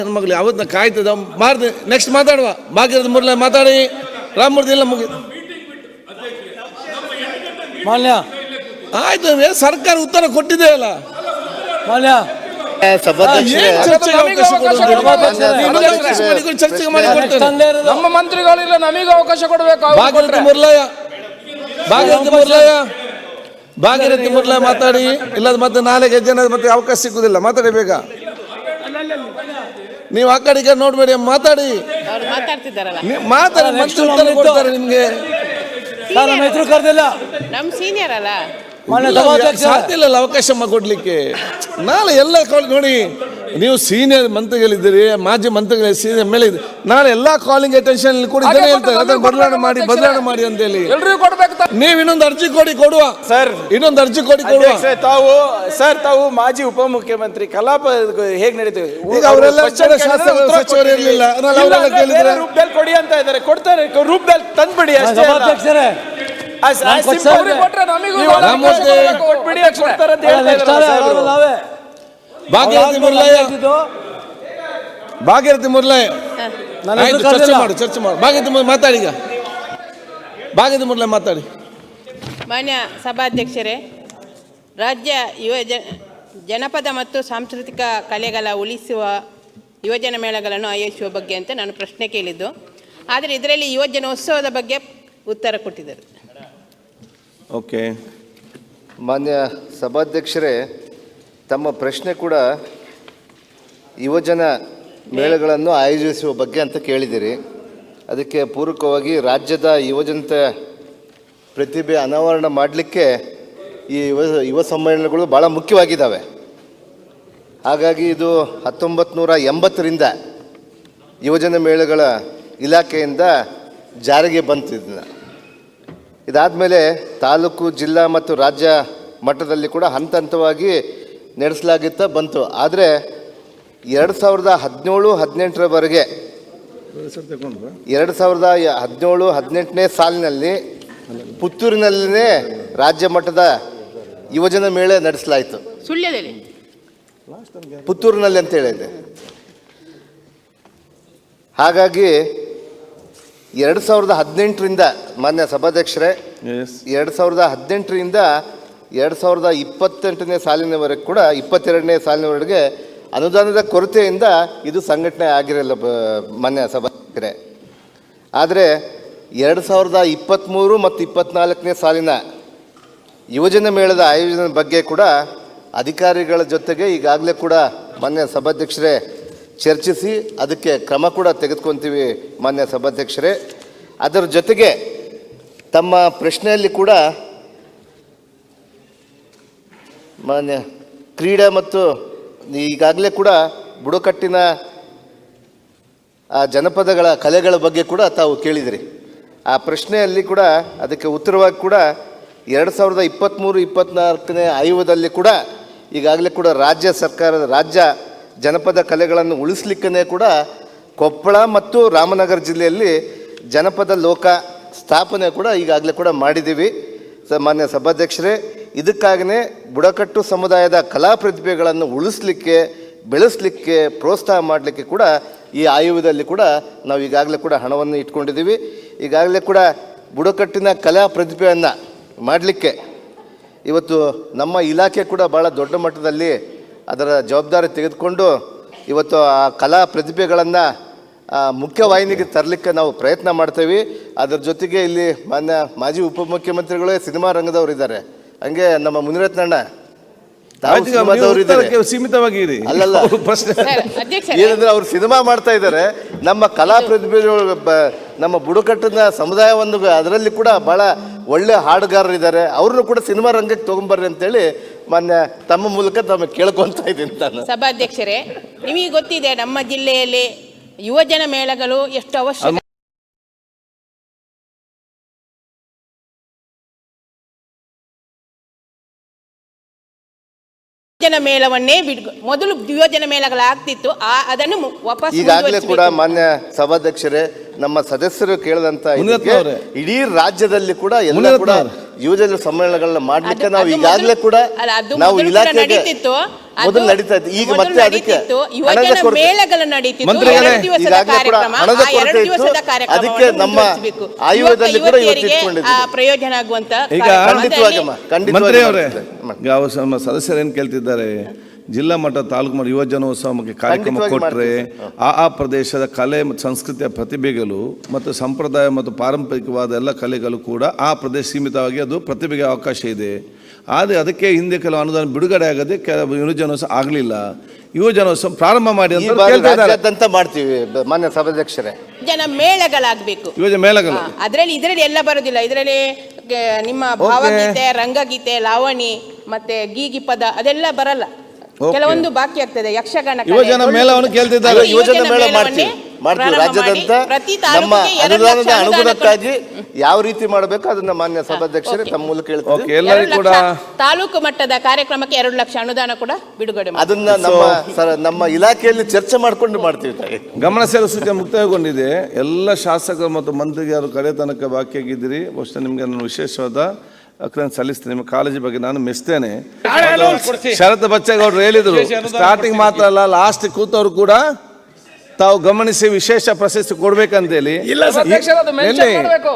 ನನ್ನ ಮಗಳು ಯಾವತ್ತ ಕಾಯ್ತದ ಮಾರ್ದು ನೆಕ್ಸ್ಟ್ ಮಾತಾಡುವ ಭಾಗ್ಯದ ಮುರಳ ಮಾತಾಡಿ ರಾಮಮೂರ್ತಿ ಎಲ್ಲ ಮುಗಿ ಮಾಲ್ಯ ಆಯ್ತು ಸರ್ಕಾರ ಉತ್ತರ ಕೊಟ್ಟಿದೆ ಅಲ್ಲ ಮಾಲ್ಯ ಚರ್ಚೆಗೆ ಮಾಡಿ ನಮ್ಮ ಮಂತ್ರಿಗಳಿಲ್ಲ, ನಮಗೆ ಅವಕಾಶ ಕೊಡಬೇಕು. ಭಾಗೀರಥಿ ಮುರಳ ಮಾತಾಡಿ, ಇಲ್ಲದ ಮತ್ತೆ ನಾಳೆಗೆ ಜನ ಮತ್ತೆ ಅವಕಾಶ ಸಿಗುದಿಲ್ಲ. ಮಾತಾಡಿ ಬೇಗ, ನೀವು ಆ ಕಡೆಗೆ ನೋಡ್ಬೇಡಿ, ಮಾತಾಡಿ ಮಾತಾಡಿ. ಮಂತ್ರಿ ಉತ್ತರ ಕೊಡ್ತಾರೆ ನಿಮ್ಗೆ. ಹೆಸರು ಕರೆದಿಲ್ಲ, ನಮ್ಮ ಸೀನಿಯರ್ ಅಲ್ಲ, ಸಾಧ್ಯ ಇಲ್ಲ ಅವಕಾಶ ಕೊಡ್ಲಿಕ್ಕೆ. ನಾಳೆ ಎಲ್ಲ ನೋಡಿ, ನೀವು ಸೀನಿಯರ್ ಮಂತ್ರಿಗಳಿದ್ದೀರಿ, ಮಾಜಿ ಮಂತ್ರಿಗಳು ಸೀನಿಯರ್ ಮೇಲೆ ನಾಳೆ ಎಲ್ಲಾ ಕಾಲಿಂಗ್ ಅಟೆನ್ಷನ್ ಕೂಡ ಇದನ್ನೇ ಹೇಳ್ತಾರೆ, ಅದನ್ನು ಬದಲಾವಣೆ ಮಾಡಿ ಅಂತ ಹೇಳಿ ನೀವು ಇನ್ನೊಂದು ಅರ್ಜಿ ಕೊಡುವ ಸರ್, ಇನ್ನೊಂದು ಅರ್ಜಿ ಕೊಡುವ. ತಾವು ಮಾಜಿ ಉಪಮುಖ್ಯಮಂತ್ರಿ, ಕಲಾಪ ಹೇಗ್ ನಡೀತೇವೆ ಈಗ ಅವರೆಲ್ಲ ಸಚಿವರು ಇರಲಿಲ್ಲ, ಕೇಳಿದ್ರೆ ರೂಪದಲ್ಲಿ ಕೊಡಿ ಅಂತ ಇದ್ದಾರೆ, ಕೊಡ್ತಾರೆ, ರೂಪದಲ್ಲಿ ತಂದ್ಬಿಡಿ ಅಷ್ಟೇ. ಭಾಗೀರಥಿ ಮುರಳ ಚರ್ಚೆ ಮಾಡು. ಭಾಗೀರಥಿ ಮಾತಾಡಿ, ಈಗ ಭಾಗೀರಥಿ ಮುರಳ ಮಾತಾಡಿ. ಮಾನ್ಯ ಸಭಾಧ್ಯಕ್ಷರೇ, ರಾಜ್ಯ ಜನಪದ ಮತ್ತು ಸಾಂಸ್ಕೃತಿಕ ಕಲೆಗಳ ಉಳಿಸುವ ಯುವಜನ ಮೇಳಗಳನ್ನು ಆಯೋಜಿಸುವ ಬಗ್ಗೆ ಅಂತ ನಾನು ಪ್ರಶ್ನೆ ಕೇಳಿದ್ದು, ಆದರೆ ಇದರಲ್ಲಿ ಯುವಜನೋತ್ಸವದ ಬಗ್ಗೆ ಉತ್ತರ ಕೊಟ್ಟಿದ್ದರು. ಓಕೆ, ಮಾನ್ಯ ಸಭಾಧ್ಯಕ್ಷರೇ, ತಮ್ಮ ಪ್ರಶ್ನೆ ಕೂಡ ಯುವಜನ ಮೇಳಗಳನ್ನು ಆಯೋಜಿಸುವ ಬಗ್ಗೆ ಅಂತ ಕೇಳಿದ್ದೀರಿ. ಅದಕ್ಕೆ ಪೂರಕವಾಗಿ ರಾಜ್ಯದ ಯುವಜನತೆ ಪ್ರತಿಭೆ ಅನಾವರಣ ಮಾಡಲಿಕ್ಕೆ ಈ ಯುವ ಸಮ್ಮೇಳನಗಳು ಭಾಳ ಮುಖ್ಯವಾಗಿದ್ದಾವೆ. ಹಾಗಾಗಿ ಇದು 1980ರಿಂದ ಯುವಜನ ಮೇಳಗಳ ಇಲಾಖೆಯಿಂದ ಜಾರಿಗೆ ಬಂತು. ಇದಾದಮೇಲೆ ತಾಲೂಕು, ಜಿಲ್ಲಾ ಮತ್ತು ರಾಜ್ಯ ಮಟ್ಟದಲ್ಲಿ ಕೂಡ ಹಂತ ಹಂತವಾಗಿ ನಡೆಸಲಾಗುತ್ತಾ ಬಂತು. ಆದರೆ 2017-18ರವರೆಗೆ 2017-18ನೇ ಸಾಲಿನಲ್ಲಿ ಪುತ್ತೂರಿನಲ್ಲೇ ರಾಜ್ಯ ಮಟ್ಟದ ಯುವಜನ ಮೇಳ ನಡೆಸಲಾಯಿತು. ಸುಳ್ಯದಲ್ಲಿ, ಪುತ್ತೂರಿನಲ್ಲಿ ಅಂತ ಹೇಳಿದೆ. ಹಾಗಾಗಿ 2018ರಿಂದ ಮಾನ್ಯ ಸಭಾಧ್ಯಕ್ಷರೇ, 2018ರಿಂದ 2028ನೇ ಸಾಲಿನವರೆಗೆ ಕೂಡ 22ನೇ ಸಾಲಿನವರೆಗೆ ಅನುದಾನದ ಕೊರತೆಯಿಂದ ಇದು ಸಂಘಟನೆ ಆಗಿರಲ್ಲ ಮಾನ್ಯ ಸಭಾಧ್ಯಕ್ಷರೇ. ಆದರೆ 2023 ಮತ್ತು 24ನೇ ಸಾಲಿನ ಯುವಜನ ಮೇಳದ ಆಯೋಜನೆ ಬಗ್ಗೆ ಕೂಡ ಅಧಿಕಾರಿಗಳ ಜೊತೆಗೆ ಈಗಾಗಲೇ ಕೂಡ ಮಾನ್ಯ ಸಭಾಧ್ಯಕ್ಷರೇ ಚರ್ಚಿಸಿ ಅದಕ್ಕೆ ಕ್ರಮ ಕೂಡ ತೆಗೆದುಕೊತೀವಿ ಮಾನ್ಯ ಸಭಾಧ್ಯಕ್ಷರೇ. ಅದರ ಜೊತೆಗೆ ತಮ್ಮ ಪ್ರಶ್ನೆಯಲ್ಲಿ ಕೂಡ ಮಾನ್ಯ ಕ್ರೀಡೆ ಮತ್ತು ಈಗಾಗಲೇ ಕೂಡ ಬುಡಕಟ್ಟಿನ ಜನಪದಗಳ ಕಲೆಗಳ ಬಗ್ಗೆ ಕೂಡ ತಾವು ಕೇಳಿದಿರಿ. ಆ ಪ್ರಶ್ನೆಯಲ್ಲಿ ಕೂಡ ಅದಕ್ಕೆ ಉತ್ತರವಾಗಿ ಕೂಡ 2023-24ನೇ ಆಯೋಗದಲ್ಲಿ ಕೂಡ ಈಗಾಗಲೇ ಕೂಡ ರಾಜ್ಯ ಸರ್ಕಾರದ ರಾಜ್ಯ ಜನಪದ ಕಲೆಗಳನ್ನು ಉಳಿಸ್ಲಿಕ್ಕೇ ಕೂಡ ಕೊಪ್ಪಳ ಮತ್ತು ರಾಮನಗರ ಜಿಲ್ಲೆಯಲ್ಲಿ ಜನಪದ ಲೋಕ ಸ್ಥಾಪನೆ ಕೂಡ ಈಗಾಗಲೇ ಕೂಡ ಮಾಡಿದ್ದೀವಿ ಮಾನ್ಯ ಸಭಾಧ್ಯಕ್ಷರೇ. ಇದಕ್ಕಾಗೇ ಬುಡಕಟ್ಟು ಸಮುದಾಯದ ಕಲಾ ಪ್ರತಿಭೆಗಳನ್ನು ಉಳಿಸ್ಲಿಕ್ಕೆ, ಬೆಳೆಸಲಿಕ್ಕೆ, ಪ್ರೋತ್ಸಾಹ ಮಾಡಲಿಕ್ಕೆ ಕೂಡ ಈ ಆಯೋಗದಲ್ಲಿ ಕೂಡ ನಾವು ಈಗಾಗಲೇ ಕೂಡ ಹಣವನ್ನು ಇಟ್ಕೊಂಡಿದ್ದೀವಿ. ಈಗಾಗಲೇ ಕೂಡ ಬುಡಕಟ್ಟಿನ ಕಲಾ ಪ್ರತಿಭೆಯನ್ನು ಮಾಡಲಿಕ್ಕೆ ಇವತ್ತು ನಮ್ಮ ಇಲಾಖೆ ಕೂಡ ಭಾಳ ದೊಡ್ಡ ಮಟ್ಟದಲ್ಲಿ ಅದರ ಜವಾಬ್ದಾರಿ ತೆಗೆದುಕೊಂಡು ಇವತ್ತು ಆ ಕಲಾ ಪ್ರತಿಭೆಗಳನ್ನು ಮುಖ್ಯವಾಹಿನಿಗೆ ತರಲಿಕ್ಕೆ ನಾವು ಪ್ರಯತ್ನ ಮಾಡ್ತೇವೆ. ಅದರ ಜೊತೆಗೆ ಇಲ್ಲಿ ಮಾನ್ಯ ಮಾಜಿ ಉಪಮುಖ್ಯಮಂತ್ರಿಗಳೇ ಸಿನಿಮಾ ರಂಗದವರು ಇದ್ದಾರೆ, ಹಂಗೆ ನಮ್ಮ ಮುನಿರತ್ನಣ್ಣ ಸೀಮಿತವಾಗಿ ಅಲ್ಲಲ್ಲ, ಏನಂದ್ರೆ ಅವ್ರು ಸಿನಿಮಾ ಮಾಡ್ತಾ ಇದ್ದಾರೆ. ನಮ್ಮ ಕಲಾ ಪ್ರತಿಭೆಗಳು ನಮ್ಮ ಬುಡಕಟ್ಟಿನ ಸಮುದಾಯವನ್ನು ಅದರಲ್ಲಿ ಕೂಡ ಭಾಳ ಒಳ್ಳೆ ಹಾಡುಗಾರರಿದ್ದಾರೆ, ಅವ್ರನ್ನು ಕೂಡ ಸಿನಿಮಾ ರಂಗಕ್ಕೆ ತೊಗೊಂಬರ್ರಿ ಅಂತೇಳಿ ಮಾನ್ಯ ತಮ್ಮ ಮೂಲಕ ತಮಗೆ ಕೇಳ್ಕೊತಾ ಇದ್ದೀನಿ ನಾನು. ಸಭಾಧ್ಯಕ್ಷರೇ, ನಿಮಗೆ ಗೊತ್ತಿದೆ ನಮ್ಮ ಜಿಲ್ಲೆಯಲ್ಲಿ ಯುವಜನ ಮೇಳಗಳು ಎಷ್ಟು ಅವಶ್ಯಕ. ಯುವಜನ ಮೇಳವನ್ನೇ ಮೊದಲು ಯುವಜನ ಮೇಳಗಳಾಗ್ತಿತ್ತು ಅದನ್ನು ವಾಪಸ್ ಈಗಾಗಲೇ ಕೂಡ ಮುಂದುವರಿಸಬೇಕು. ಮಾನ್ಯ ಸಭಾಧ್ಯಕ್ಷರೇ ನಮ್ಮ ಸದಸ್ಯರು ಕೇಳಿದಂತ ಮುನಿರತ್ನ ಅವರೇ. ಇಡೀ ರಾಜ್ಯದಲ್ಲಿ ಕೂಡ ಎಲ್ಲ ಮುನಿರತ್ನ ಕೂಡ ಅವರೇ. ಯುವಜನ ಸಮ್ಮೇಳನಗಳನ್ನ ಮಾಡ್ಲಿಕ್ಕೆ ಅದು- ನಾವು ಅದು ಈಗಾಗಲೇ ಮೊದಲು- ಕೂಡ ಅಲ್ಲ, ಅದು ನಾವು ಮೊದಲು ಕೂಡ ಇಲಾಖೆಗೆ ನಡೀತಿತ್ತು. ಅದು ಮೊದಲು ನಡೀತಾ ಇತ್ತು. ಈಗ ಮೊದಲು ಮತ್ತೆ ಅದಕ್ಕೆ ನಡೀತಿತ್ತು. ಹಣದ ಯುವಜನ ಕೊರತೆ. ಮೇಳಗಳು ನಡೀತಿತ್ತು. ಮಂತ್ರಿಗಳೇ, 2 ದಿವಸದ ಈಗಾಗಲೇ ಕೂಡ ಕಾರ್ಯಕ್ರಮ, ಹಣದ ಆ ಕೊರತೆ 2 ಇತ್ತು. ದಿವಸದ ಕಾರ್ಯಕ್ರಮವನ್ನು ಅದಕ್ಕೆ ನಮ್ಮ ಮುಂದುವರಿಸಬೇಕು. ಆಯೋಗದಲ್ಲಿ ಕೂಡ ಇವತ್ತು ಯುವತಿಯರಿಗೆ ಇಟ್ಕೊಂಡಿದ್ದೀವಿ. ಪ್ರಯೋಜನ ಆಗುವಂತ ಈಗ ಕಾರ್ಯಕ್ರಮ. ಖಂಡಿತವಾಗಮ್ಮ, ಖಂಡಿತವಾಗಿ ಮಂತ್ರಿ ಅವರೇ, ಮಾಡ್ತೇವೆ. ಈಗ ನಮ್ಮ ಸದಸ್ಯರು ಏನು ಕೇಳ್ತಿದ್ದಾರೆ, ಜಿಲ್ಲಾ ಮಟ್ಟ ತಾಲೂಕು ಮಟ್ಟ ಯುವಜನೋತ್ಸವಕ್ಕೆ ಕಾರ್ಯಕ್ರಮ ಖಂಡಿತವಾಗಿ ಕೊಟ್ಟರೆ ಮಾಡ್ತೀವಿ ಆ ಪ್ರದೇಶದ ಕಲೆ ಮತ್ತು ಸಂಸ್ಕೃತಿಯ ಪ್ರತಿಭೆಗಳು ಮತ್ತು ಸಂಪ್ರದಾಯ ಮತ್ತು ಪಾರಂಪರಿಕವಾದ ಎಲ್ಲ ಕಲೆಗಳು ಕೂಡ ಆ ಪ್ರದೇಶ ಸೀಮಿತವಾಗಿ ಅದು ಪ್ರತಿಭೆಗೆ ಅವಕಾಶ ಇದೆ. ಆದರೆ ಅದಕ್ಕೆ ಹಿಂದೆ ಕೆಲವು ಅನುದಾನ ಬಿಡುಗಡೆ ಆಗದೆ ಕೆಲವು ಯುವಜನೋತ್ಸವ ಆಗಲಿಲ್ಲ. ಯುವಜನೋತ್ಸವ ಪ್ರಾರಂಭ ಮಾಡಿ ಈ ಅಂತ ಬಾರಿ ಕೇಳ್ತಾ ಇದ್ದಾರೆ. ರಾಜ್ಯಾದ್ಯಂತ ಮಾಡ್ತೀವಿ ಮಾನ್ಯ ಸಭಾಧ್ಯಕ್ಷರೇ. ಜನ ಮೇಳಗಳಾಗಬೇಕು. ಯುವಜನ ಮೇಳಗಳು ಇದರಲ್ಲಿ ಎಲ್ಲ ಬರೋದಿಲ್ಲ. ಇದರಲ್ಲಿ ನಿಮ್ಮ ಭಾವಗೀತೆ, ರಂಗಗೀತೆ, ಲಾವಣಿ ಮತ್ತೆ ಗೀಗಿ ಪದ ಅದೆಲ್ಲ ಬರಲ್ಲ. ಕೆಲವೊಂದು ಬಾಕಿ ಆಗ್ತದೆ. ಯಕ್ಷಗಾನ ಕಲೆ, ಯುವಜನ ಮೇಳವನ್ನು ಕೇಳ್ತಿದ್ದಾರೆ. ಯುವಜನ ಮೇಳ ಮಾಡ್ತೀವಿ ರಾಜ್ಯದಂತ ನಮ್ಮ ಅನುದಾನದ ಅನುಗುಣಕ್ಕಾಗಿ ಯಾವ ರೀತಿ ಮಾಡಬೇಕು ಅದನ್ನ ಮಾನ್ಯ ಸಭಾಧ್ಯಕ್ಷರೇ ತಮ್ಮ ಮೂಲಕ ಓಕೆ, ಹೇಳ್ತೀವಿ. ಎಲ್ಲರಿಗೂ ಕೂಡ ತಾಲೂಕು ಮಟ್ಟದ ಕಾರ್ಯಕ್ರಮಕ್ಕೆ 2 ಲಕ್ಷ ಅನುದಾನ ಕೂಡ ಬಿಡುಗಡೆ ಮಾಡಿ. ಅದನ್ನ ನಮ್ಮ ಇಲಾಖೆಯಲ್ಲಿ ಚರ್ಚೆ ಮಾಡ್ಕೊಂಡು ಮಾಡ್ತೀವಿ ತಾಯಿ. ಗಮನ ಸೇರುವ ಸೂಚನೆ ಮುಕ್ತಾಯಗೊಂಡಿದೆ. ಎಲ್ಲ ಶಾಸಕರು ಮತ್ತು ಮಂತ್ರಿಗಳು ಕಡೆ ತನಕ ಬಾಕಿಯಾಗಿದ್ದೀರಿ. ಬಹುಶಃ ನಿಮಗೆ ನಾನು ವಿಶೇಷವಾದ ಅಕ್ರಮ ಸಲ್ಲಿಸ್ತೇನೆ. ನಿಮ್ಮ ಕಾಳಜಿ ಬಗ್ಗೆ ನಾನು ಮೆಚ್ತೇನೆ. ಶರತ್ ಬಚ್ಚೇಗೌಡರು ಹೇಳಿದರು, ಸ್ಟಾರ್ಟಿಂಗ್ ಮಾತ್ರ ಅಲ್ಲ, ಲಾಸ್ಟ್ ಕೂತವ್ರು ಕೂಡ ತಾವು ಗಮನಿಸಿ ವಿಶೇಷ ಪ್ರಶಸ್ತಿ ಕೊಡ್ಬೇಕಂತೇಳಿ. ಇಲ್ಲ ಸರ್, ಅಧ್ಯಕ್ಷರೇ, ಅದು mention ಎಲ್ಲಿ? ಮಾಡ್ಬೇಕು.